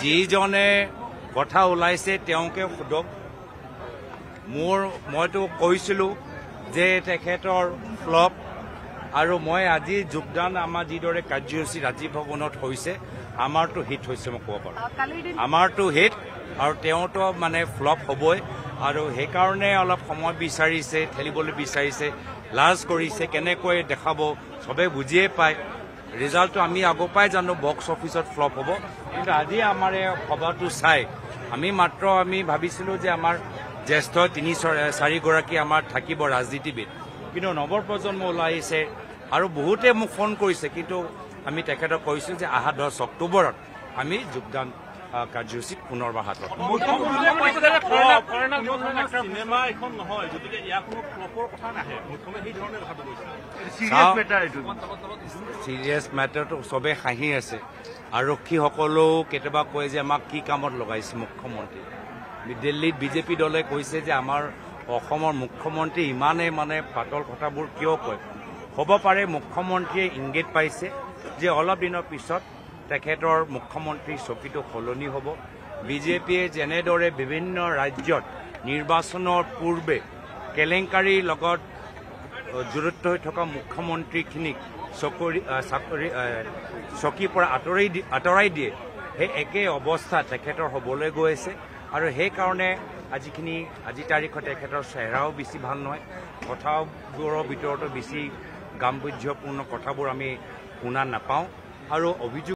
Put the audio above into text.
যিজনে কথা ওলাইছে তেওঁকে সোধক। মইতো কৈছিলোঁ যে তেখেতৰ ফ্লপ, আৰু মই আজি যোগদান আমাৰ যিদৰে কাৰ্যসূচী ৰাজীৱ ভৱনত হৈছে আমাৰতো হিট হৈছে, মই ক'ব পাৰোঁ আমাৰতো হিট, আৰু তেওঁতো মানে ফ্লপ হ'বই। আৰু সেইকাৰণে অলপ সময় বিচাৰিছে, ঠেলিবলৈ বিচাৰিছে, লাজ কৰিছে, কেনেকৈ দেখাব চবেই বুজিয়ে পায়। ৰিজাল্টটো আমি আগৰ পৰাই জানো বক্স অফিচত ফ্লপ হ'ব, কিন্তু আজি আমাৰ এই সভাটো চাই আমি ভাবিছিলোঁ যে আমাৰ জ্যেষ্ঠ 3-4গৰাকী আমাৰ থাকিব ৰাজনীতিবিদ, কিন্তু নৱপ্ৰজন্ম ওলাই আহিছে আৰু বহুতে মোক ফোন কৰিছে। কিন্তু আমি তেখেতক কৈছোঁ যে অহা 10 অক্টোবৰত আমি যোগদান কাৰ্যসূচীত পুনৰবাৰ হাতত চিৰিয়াছ মেটাৰটো চবেই হাঁহি আছে। আৰক্ষীসকলেও কেতিয়াবা কয় যে আমাক কি কামত লগাইছে মুখ্যমন্ত্ৰী। দিল্লীত বিজেপি দলে কৈছে যে আমাৰ অসমৰ মুখ্যমন্ত্ৰী ইমানে মানে পাতল কথাবোৰ কিয় কয়। হ'ব পাৰে মুখ্যমন্ত্ৰীয়ে ইংগিত পাইছে যে অলপ দিনৰ পিছত তেখেতৰ মুখ্যমন্ত্ৰীৰ চকীটো সলনি হ'ব। বিজেপিয়ে যেনেদৰে বিভিন্ন ৰাজ্যত নিৰ্বাচনৰ পূৰ্বে কেলেংকাৰীৰ লগত জড়িত হৈ থকা মুখ্যমন্ত্ৰীখিনিক চকীৰ পৰা আঁতৰাই দিয়ে, সেই একেই অৱস্থা তেখেতৰ হ'বলৈ গৈ আছে। আৰু সেইকাৰণে আজি তাৰিখত তেখেতৰ চেহেৰাও বেছি ভাল নহয়, কথাবোৰৰ ভিতৰতো বেছি গাম্ভীৰ্যপূৰ্ণ কথাবোৰ আমি শুনা নাপাওঁ। আৰু অভিযোগ